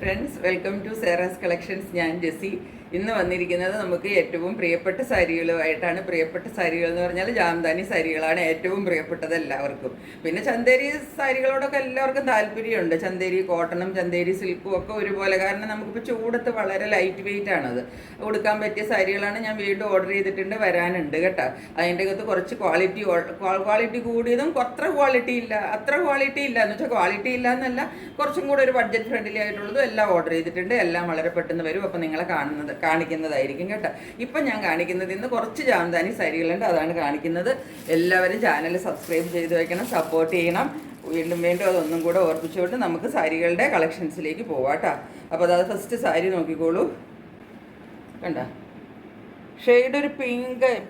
Friends, welcome to Sera's collections. ഞാൻ ജെസി. ഇന്ന് വന്നിരിക്കുന്നത് നമുക്ക് ഏറ്റവും പ്രിയപ്പെട്ട സാരികളുമായിട്ടാണ്. പ്രിയപ്പെട്ട സാരികൾ എന്ന് പറഞ്ഞാൽ ജാംദാനി സാരികളാണ് ഏറ്റവും പ്രിയപ്പെട്ടത് എല്ലാവർക്കും. പിന്നെ ചന്തേരി സാരികളോടൊക്കെ എല്ലാവർക്കും താല്പര്യമുണ്ട്. ചന്തേരി കോട്ടണും ചന്തേരി സിൽക്കും ഒക്കെ ഒരുപോലെ. കാരണം നമുക്കിപ്പോൾ ചൂടത്ത് വളരെ ലൈറ്റ് വെയിറ്റ് ആണത്. കൊടുക്കാൻ പറ്റിയ സാരികളാണ്. ഞാൻ വീണ്ടും ഓർഡർ ചെയ്തിട്ടുണ്ട്, വരാനുണ്ട് കേട്ടോ. അതിൻ്റെ അകത്ത് കുറച്ച് ക്വാളിറ്റി കൂടിയതും അത്ര ക്വാളിറ്റി ഇല്ല എന്ന് വെച്ചാൽ ക്വാളിറ്റി ഇല്ല എന്നല്ല, കുറച്ചും കൂടെ ഒരു ബഡ്ജറ്റ് ഫ്രണ്ട്ലി ആയിട്ടുള്ളതും എല്ലാം ഓർഡർ ചെയ്തിട്ടുണ്ട്. എല്ലാം വളരെ പെട്ടെന്ന് വരും. അപ്പോൾ നിങ്ങളെ കാണിക്കുന്നതായിരിക്കും കേട്ടോ. ഇപ്പം ഞാൻ കാണിക്കുന്നത് ഇന്ന് കുറച്ച് ജാംദാനി സാരികളുണ്ട്, അതാണ് കാണിക്കുന്നത്. എല്ലാവരും ചാനൽ സബ്സ്ക്രൈബ് ചെയ്ത് വയ്ക്കണം, സപ്പോർട്ട് ചെയ്യണം. വീണ്ടും അതൊന്നും കൂടെ ഓർപ്പിച്ചുകൊണ്ട് നമുക്ക് സാരികളുടെ കളക്ഷൻസിലേക്ക് പോവാം കേട്ടോ. അപ്പോൾ അത് ഫസ്റ്റ് സാരി നോക്കിക്കോളൂ. കണ്ട ഷെയ്ഡ് ഒരു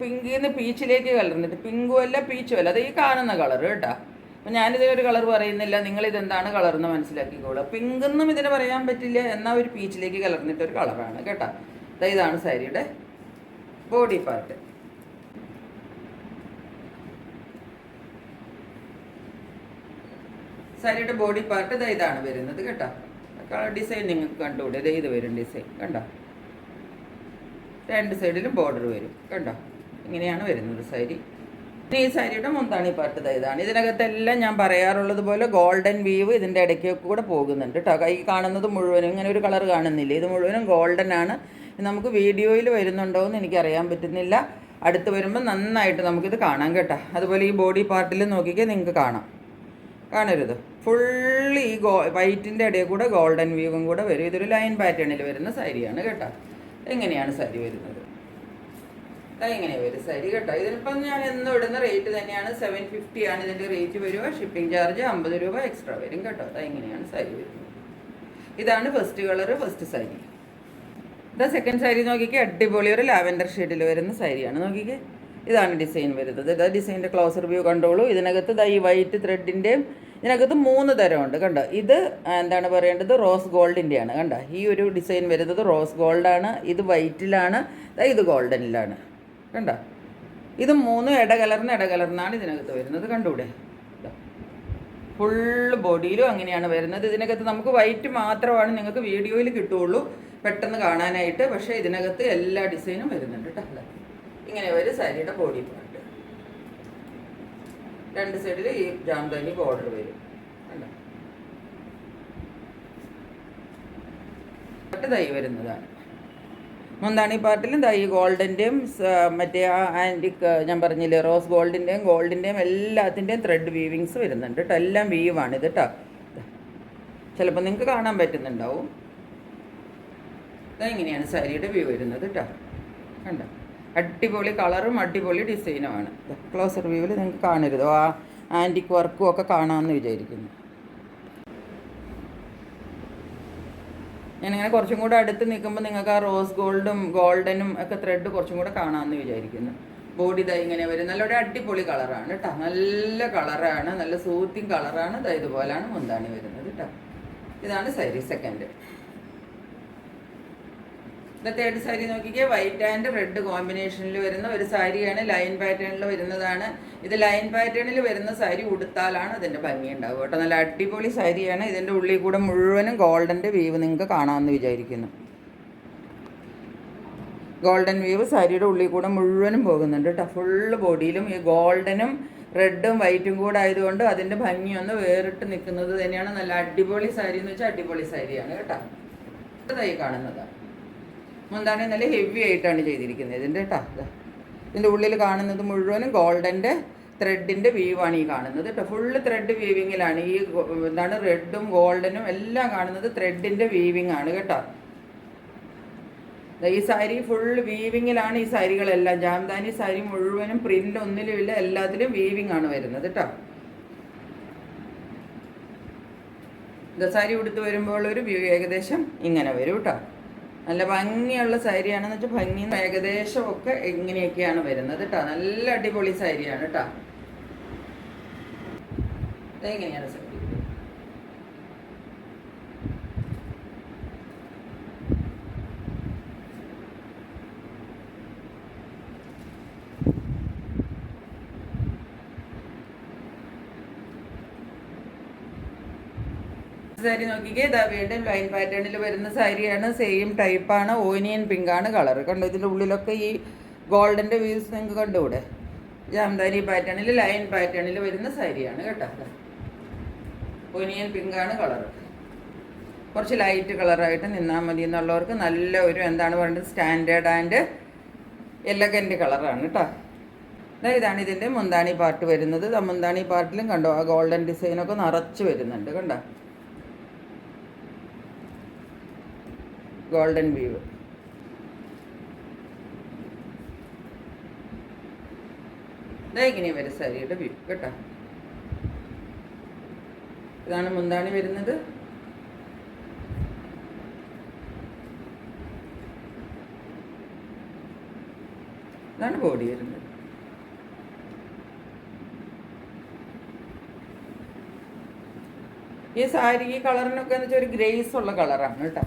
പിങ്കിൽ നിന്ന് പീച്ചിലേക്ക് കലർന്നിട്ട്, പിങ്കും അല്ല പീച്ചും അല്ല, അത് ഈ കാണുന്ന കളർ കേട്ടോ. അപ്പം ഞാനിതിനൊരു കളർ പറയുന്നില്ല, നിങ്ങളിതെന്താണ് കളർന്ന് മനസ്സിലാക്കിക്കോളൂ. പിങ്കൊന്നും ഇതിന് പറയാൻ പറ്റില്ല, എന്നാൽ ഒരു പീച്ചിലേക്ക് കലർന്നിട്ടൊരു കളറാണ് കേട്ടോ. ഇതാണ് സാരിയുടെ ബോഡി പാർട്ട്. സാരിയുടെ ബോഡി പാർട്ട് ഇതാണ് വരുന്നത് കേട്ടോ. ഡിസൈൻ നിങ്ങൾക്ക് കണ്ടുകൂടെ, ഇത് വരും ഡിസൈൻ കണ്ടോ. രണ്ട് സൈഡിലും ബോർഡർ വരും കണ്ടോ. ഇങ്ങനെയാണ് വരുന്നത് സാരി. ഈ സാരിയുടെ മുന്താണി പാർട്ട് ഇതാണ്. ഇതിനകത്തെല്ലാം ഞാൻ പറയാറുള്ളത് പോലെ ഗോൾഡൻ വീവ് ഇതിൻ്റെ ഇടയ്ക്കൊക്കെ കൂടെ പോകുന്നുണ്ട് കേട്ടോ. കൈ കാണുന്നത് മുഴുവനും ഇങ്ങനെ ഒരു കളർ കാണുന്നില്ല, ഇത് മുഴുവനും ഗോൾഡൻ ആണ്. നമുക്ക് വീഡിയോയിൽ വരുന്നുണ്ടോ എന്ന് എനിക്കറിയാൻ പറ്റുന്നില്ല. അടുത്ത് വരുമ്പോൾ നന്നായിട്ട് നമുക്കിത് കാണാം കേട്ടോ. അതുപോലെ ഈ ബോഡി പാർട്ടിൽ നോക്കിക്കേ, നിങ്ങൾക്ക് കാണരുത്. ഫുള്ള് ഈ വൈറ്റിൻ്റെ ഇടയിൽ കൂടെ ഗോൾഡൻ വീവും കൂടെ വരും. ഇതൊരു ലൈൻ പാറ്റേണിൽ വരുന്ന സാരിയാണ് കേട്ടോ. എങ്ങനെയാണ് സാരി വരുന്നത്? ഇങ്ങനെ വരും സാരി കേട്ടോ. ഇതിനിപ്പം ഞാൻ എന്നും ഇടുന്ന റേറ്റ് തന്നെയാണ്. 750 ആണ് ഇതിൻ്റെ റേറ്റ് വരിക. ഷിപ്പിംഗ് ചാർജ് 50 രൂപ എക്സ്ട്രാ വരും കേട്ടോ. ഇങ്ങനെയാണ് സാരി വരുന്നത്. ഇതാണ് first colour, first sari. Second sari നോക്കിക്കേ, അടിപൊളി ഒരു ലാവൻഡർ ഷെയ്ഡിൽ വരുന്ന സാരിയാണ്. നോക്കിക്കേ, ഇതാണ് ഡിസൈൻ വരുന്നത്. ഡിസൈൻ്റെ ക്ലോസർ വ്യൂ കണ്ടോളൂ. ഇതിനകത്ത് ഈ വൈറ്റ് ത്രെഡിൻ്റെയും ഇതിനകത്ത് 3 തരമുണ്ട് കണ്ടോ. ഇത് എന്താണ് പറയേണ്ടത്, റോസ് ഗോൾഡിൻ്റെയാണ് കണ്ടോ. ഈ ഒരു ഡിസൈൻ വരുന്നത് റോസ് ഗോൾഡാണ്, ഇത് വൈറ്റിലാണ്, ഇത് ഗോൾഡനിലാണ് കണ്ടോ. ഇത് 3 ഇടകലർന്നാണ് ഇതിനകത്ത് വരുന്നത്. കണ്ടൂടെ, ഫുള്ള് ബോഡിയിലും അങ്ങനെയാണ് വരുന്നത്. ഇതിനകത്ത് നമുക്ക് വൈറ്റ് മാത്രമാണ് നിങ്ങൾക്ക് വീഡിയോയിൽ കിട്ടുകയുള്ളൂ പെട്ടെന്ന് കാണാനായിട്ട്. പക്ഷേ ഇതിനകത്ത് എല്ലാ ഡിസൈനും വരുന്നുണ്ട് കേട്ടോ. ഇങ്ങനെ വരും സാരിയുടെ ബോഡി പാർട്ട്. രണ്ട് സൈഡിൽ ഈ ജാംദാനി ബോർഡർ വരും കണ്ടോ. തൈ വരുന്നതാണ്. മുന്താണി പാർട്ടിലും ഈ ഗോൾഡിൻ്റെയും മറ്റേ ആൻറ്റിക് ഞാൻ പറഞ്ഞില്ലേ, റോസ് ഗോൾഡിൻ്റെയും എല്ലാത്തിൻ്റെയും ത്രെഡ് വീവിങ്സ് വരുന്നുണ്ട് കേട്ടോ. എല്ലാം വീവാണ് ഇത് കേട്ടോ. ചിലപ്പോൾ നിങ്ങൾക്ക് കാണാൻ പറ്റുന്നുണ്ടാവും. ഇങ്ങനെയാണ് സാരിയുടെ വ്യൂ വരുന്നത് കേട്ടോ. കണ്ടോ, അടിപൊളി കളറും അടിപൊളി ഡിസൈനുമാണ്. ക്ലോസർ വ്യൂവിൽ നിങ്ങൾക്ക് കാണരുതോ, ആ ആൻറ്റിക് വർക്കും ഒക്കെ കാണാമെന്ന് വിചാരിക്കുന്നു. ഞാനിങ്ങനെ കുറച്ചും കൂടെ അടുത്ത് നിൽക്കുമ്പോൾ നിങ്ങൾക്ക് ആ റോസ് ഗോൾഡനും ഒക്കെ ത്രെഡ് കുറച്ചും കൂടെ കാണാമെന്ന് വിചാരിക്കുന്നു. ബോഡി ഇങ്ങനെ വരും. നല്ലൊരു അടിപൊളി കളറാണ് കേട്ടോ. നല്ല കളറാണ്, നല്ല സൂത്തിങ് കളറാണ്. ഇതുപോലാണ് മുന്താണി വരുന്നത് കേട്ടോ. ഇതാണ് സാരി സെക്കൻഡ്. തേർഡ് സാരി നോക്കിക്കേ, വൈറ്റ് ആൻഡ് റെഡ് കോമ്പിനേഷനിൽ വരുന്ന ഒരു സാരിയാണ്. ലൈൻ പാറ്റേണിൽ വരുന്നതാണ്. ഇത് ലൈൻ പാറ്റേണിൽ വരുന്ന സാരി ഉടുത്താലാണ് അതിൻ്റെ ഭംഗി ഉണ്ടാവുക കേട്ടോ. നല്ല അടിപൊളി സാരിയാണ്. ഇതിൻ്റെ ഉള്ളിൽ കൂടെ മുഴുവനും ഗോൾഡൻ്റെ വീവ് നിങ്ങൾക്ക് കാണാമെന്ന് വിചാരിക്കുന്നു. ഗോൾഡൻ വീവ് സാരിയുടെ ഉള്ളിൽ കൂടെ മുഴുവനും പോകുന്നുണ്ട് കേട്ടോ. ഫുള്ള് ബോഡിയിലും ഈ ഗോൾഡനും റെഡും വൈറ്റും കൂടെ ആയതുകൊണ്ട് അതിൻ്റെ ഭംഗിയൊന്ന് വേറിട്ട് നിൽക്കുന്നത് തന്നെയാണ്. നല്ല അടിപൊളി സാരി എന്ന് വെച്ചാൽ അടിപൊളി സാരിയാണ് കേട്ടോ. ഇതായി കാണുന്നതാണ്. മുന്താണി നല്ല ഹെവി ആയിട്ടാണ് ചെയ്തിരിക്കുന്നത് ഇതിൻ്റെ കേട്ടോ. ഇതിൻ്റെ ഉള്ളിൽ കാണുന്നത് മുഴുവനും ഗോൾഡൻ്റെ ത്രെഡിൻ്റെ വീവാണ് ഈ കാണുന്നത് കേട്ടോ. ഫുള്ള് ത്രെഡ് വീവിങ്ങിലാണ്. ഈ റെഡും ഗോൾഡനും എല്ലാം കാണുന്നത് ത്രെഡിൻ്റെ വീവിങ് ആണ് കേട്ടോ. ഈ സാരി ഫുള്ള് വീവിങ്ങിലാണ് ഈ സാരികളെല്ലാം. ജാംദാനി സാരി മുഴുവനും പ്രിൻ്റ് ഒന്നിലും ഇല്ല, എല്ലാത്തിലും വീവിങ് ആണ് വരുന്നത് കേട്ടോ. സാരി ഉടുത്ത് വരുമ്പോൾ ഒരു വ്യൂ ഏകദേശം ഇങ്ങനെ വരും കേട്ടോ. നല്ല ഭംഗിയുള്ള സാരിയാണെന്ന് വെച്ചാൽ ഭംഗി ഏകദേശം ഒക്കെ ഇങ്ങനെയൊക്കെയാണ് വരുന്നത് കേട്ടോ. നല്ല അടിപൊളി സാരിയാണ് കേട്ടോ. ഇതെങ്ങനെയാണ് സാരി. സാരി നോക്കിക്കേ, ഇതാ വീണ്ടും ലൈൻ പാറ്റേണിൽ വരുന്ന സാരിയാണ്. സെയിം ടൈപ്പാണ്. ഓനിയൻ പിങ്കാണ് കളർ. കണ്ടോ, ഇതിൻ്റെ ഉള്ളിലൊക്കെ ഈ ഗോൾഡൻ്റെ വ്യൂസ് നിങ്ങൾക്ക് കണ്ടുകൂടെ. ജാംദാനി പാറ്റേണിൽ ലൈൻ പാറ്റേണിൽ വരുന്ന സാരിയാണ് കേട്ടോ. ഓനിയൻ പിങ്കാണ് കളർ. കുറച്ച് ലൈറ്റ് കളറായിട്ട് നിന്നാൽ മതി എന്നുള്ളവർക്ക് നല്ല ഒരു എന്താണ് പറയുന്നത്, സ്റ്റാൻഡേർഡ് ആൻഡ് എലഗൻറ്റ് കളറാണ് കേട്ടോ. ഇതാണ് ഇതിൻ്റെ മുന്താണി പാർട്ട് വരുന്നത്. മുന്താണി പാർട്ടിലും കണ്ടോ ആ ഗോൾഡൻ ഡിസൈനൊക്കെ നിറച്ച് വരുന്നുണ്ട്. കണ്ടോ, ഗോൾഡൻ വ്യൂ. ഇങ്ങനെ വരും സാരിയുടെ വ്യൂ കേട്ടോ. ഇതാണ് മുന്താണി വരുന്നത്. ഇതാണ് ബോഡി വരുന്നത്. ഈ സാരി ഈ കളറിനൊക്കെ എന്ന് വെച്ചാൽ ഒരു ഗ്രേസ് ഉള്ള കളറാണ് കേട്ടോ.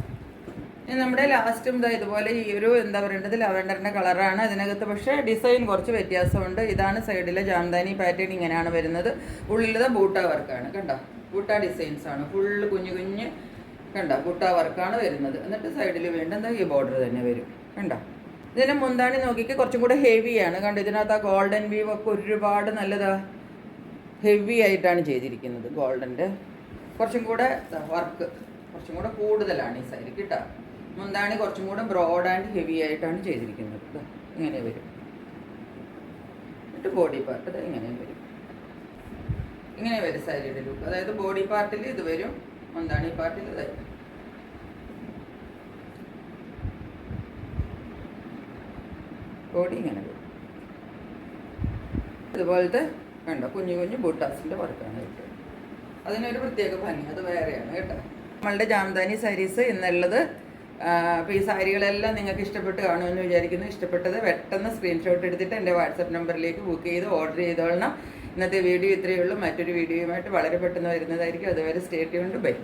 നമ്മുടെ ലാസ്റ്റും ഇതാ ഇതുപോലെ ഈ ഒരു എന്താ പറയേണ്ടത്, ലവൻഡറിൻ്റെ കളറാണ് അതിനകത്ത്. പക്ഷേ ഡിസൈൻ കുറച്ച് വ്യത്യാസമുണ്ട്. ഇതാണ് സൈഡിലെ ജാംദാനി പാറ്റേൺ, ഇങ്ങനെയാണ് വരുന്നത്. ഉള്ളിലത് ബൂട്ട വർക്കാണ് കണ്ടോ. ബൂട്ട ഡിസൈൻസ് ആണ്. ഫുള്ള് കുഞ്ഞു കുഞ്ഞ് കണ്ടോ ബൂട്ട വർക്കാണ് വരുന്നത്. എന്നിട്ട് സൈഡിൽ വീണ്ടും എന്താ ഈ ബോർഡർ തന്നെ വരും കണ്ടോ. ഇതിൻ്റെ മുന്താണി നോക്കിക്ക് കുറച്ചും കൂടെ ഹെവിയാണ് കണ്ടോ. ഇതിനകത്ത് ആ ഗോൾഡൻ വ്യൂ ഒക്കെ ഒരുപാട് നല്ലതാ ഹെവി ആയിട്ടാണ് ചെയ്തിരിക്കുന്നത്. ഗോൾഡൻ്റെ കുറച്ചും കൂടെ വർക്ക് കുറച്ചും കൂടെ കൂടുതലാണ് ഈ സാരി കേട്ടോ. മുന്താണി കുറച്ചും കൂടെ ബ്രോഡ് ആൻഡ് ഹെവി ആയിട്ടാണ് ചെയ്തിരിക്കുന്നത്. ഇങ്ങനെ വരും. എന്നിട്ട് ബോഡി പാർട്ട് ഇങ്ങനെ വരും. ഇങ്ങനെ വരും സാരിയുടെ ലുക്ക്. അതായത് ബോഡി പാർട്ടിൽ ഇത് വരും, മുന്താണി പാർട്ടിൽ ഇത് വരും. ബോഡി ഇങ്ങനെ വരും. ഇതുപോലത്തെ കണ്ടോ കുഞ്ഞു കുഞ്ഞു ബൂട്ടാസിൻ്റെ വർക്കാണ് കേട്ടോ. അതിനൊരു പ്രത്യേക ഭംഗി, അത് വേറെയാണ് കേട്ടോ. നമ്മളുടെ ജാംദാനി സാരീസ് എന്നുള്ളത്. അപ്പോൾ ഈ സാരികളെല്ലാം നിങ്ങൾക്ക് ഇഷ്ടപ്പെട്ട് കാണുമെന്ന് വിചാരിക്കുന്നു. ഇഷ്ടപ്പെട്ടത് പെട്ടെന്ന് സ്ക്രീൻഷോട്ട് എടുത്തിട്ട് എൻ്റെ വാട്സപ്പ് നമ്പറിലേക്ക് ബുക്ക് ചെയ്ത് ഓർഡർ ചെയ്തോളണം. ഇന്നത്തെ വീഡിയോ ഇത്രയേ ഉള്ളൂ. മറ്റൊരു വീഡിയോയുമായിട്ട് വളരെ പെട്ടെന്ന് വരുന്നതായിരിക്കും. അതുവരെ സ്റ്റേ ട്യൂൺഡ്. ബൈ.